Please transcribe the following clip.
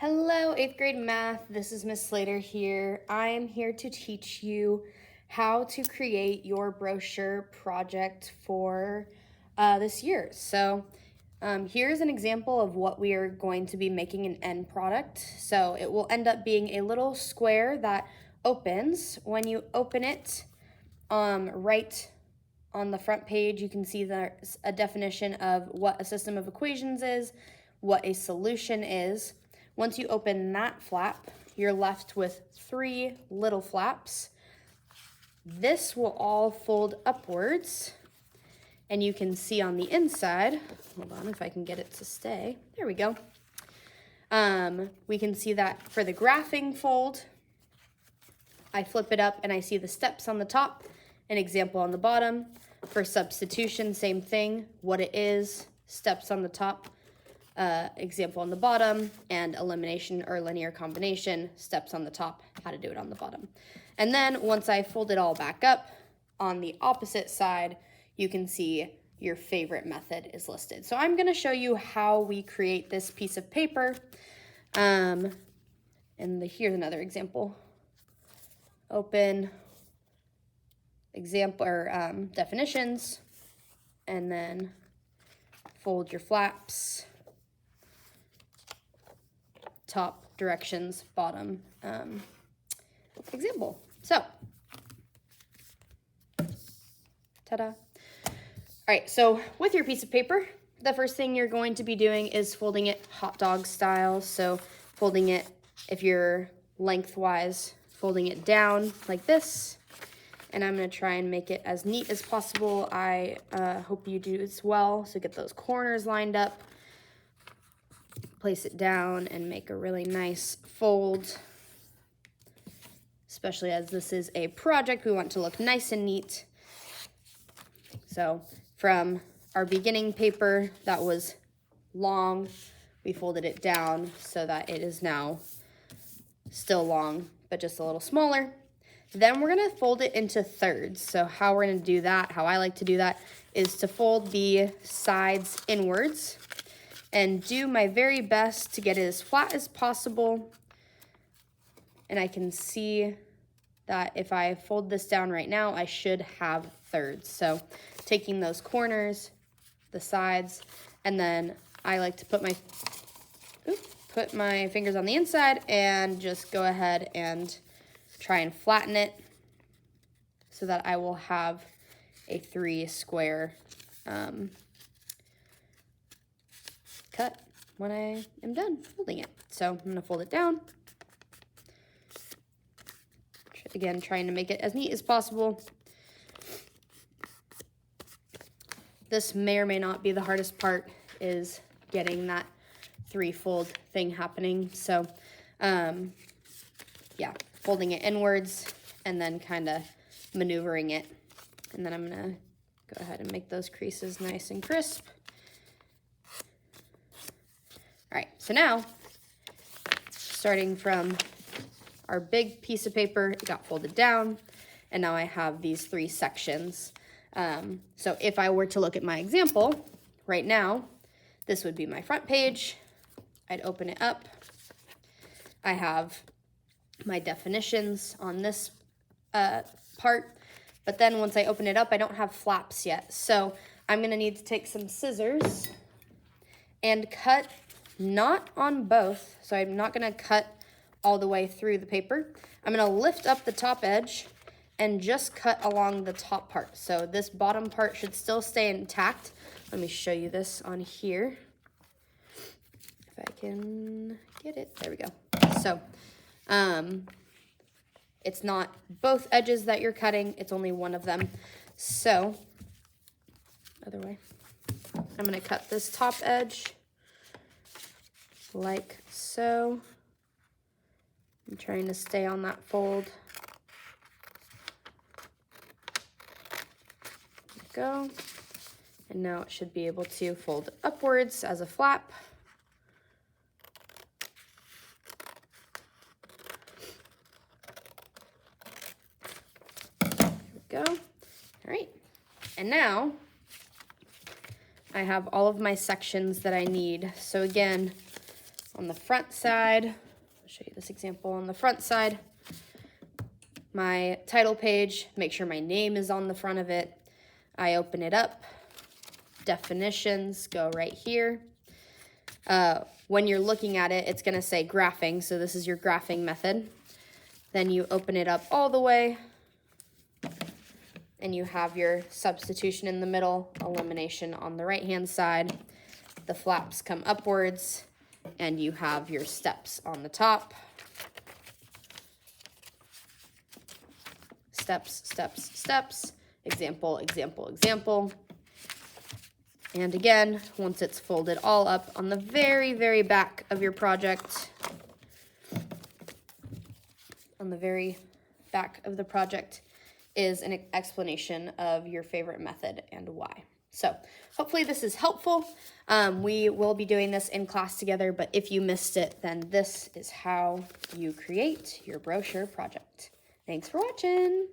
Hello, 8th grade math. This is Miss Slater here. I'm here to teach you how to create your brochure project for this year. So here's an example of what we are going to be making an end product. So it will end up being a little square that opens. When you open it, right on the front page, you can see there's a definition of what a system of equations is, what a solution is. Once you open that flap, you're left with 3 little flaps. This will all fold upwards, and you can see on the inside, hold on if I can get it to stay, there we go. We can see that for the graphing fold, I flip it up and I see the steps on the top, an example on the bottom. For substitution, same thing, what it is, steps on the top, example on the bottom, and elimination or linear combination, steps on the top, how to do it on the bottom. And then once I fold it all back up, on the opposite side, you can see your favorite method is listed. So I'm going to show you how we create this piece of paper. Here's another example. Open example or definitions, and then fold your flaps. Top, directions, bottom, example. So, ta-da. All right, so with your piece of paper, the first thing you're going to be doing is folding it hot dog style. So folding it, if you're lengthwise, folding it down like this. And I'm gonna try and make it as neat as possible. I hope you do as well. So get those corners lined up. Place it down and make a really nice fold, especially as this is a project. We want to look nice and neat. So from our beginning paper that was long, we folded it down so that it is now still long, but just a little smaller. Then we're gonna fold it into thirds. So how we're gonna do that, how I like to do that, is to fold the sides inwards and do my very best to get it as flat as possible. And I can see that if I fold this down right now, I should have thirds. So taking those corners, the sides, and then I like to put my fingers on the inside and just go ahead and try and flatten it so that I will have a 3 square cut when I am done folding it. So I'm gonna fold it down. Again, trying to make it as neat as possible. This may or may not be the hardest part, is getting that 3-fold thing happening. So yeah, folding it inwards and then kind of maneuvering it. And then I'm gonna go ahead and make those creases nice and crisp. All right, so now, starting from our big piece of paper, it got folded down, and now I have these 3 sections. So if I were to look at my example, right now, this would be my front page. I'd open it up. I have my definitions on this part, but then once I open it up, I don't have flaps yet. So I'm gonna need to take some scissors and cut, not on both, so I'm not gonna cut all the way through the paper. I'm gonna lift up the top edge and just cut along the top part. So this bottom part should still stay intact. Let me show you this on here. If I can get it, there we go. So it's not both edges that you're cutting, it's only one of them. So, other way. I'm gonna cut this top edge like so. I'm trying to stay on that fold. There we go. And now it should be able to fold upwards as a flap. There we go. All right. And now I have all of my sections that I need. So again, On the front side, I'll show you this example. On the front side, my title page, make sure my name is on the front of it. I open it up. Definitions go right here. When you're looking at it, it's going to say graphing. So this is your graphing method. Then you open it up all the way, and you have your substitution in the middle, elimination on the right-hand side. The flaps come upwards, and you have your steps on the top. Steps, steps, steps, example, example, example. And again, once it's folded all up, on the very, very back of your project, on the very back of the project is an explanation of your favorite method and why. So hopefully this is helpful. We will be doing this in class together, but if you missed it, then this is how you create your brochure project. Thanks for watching.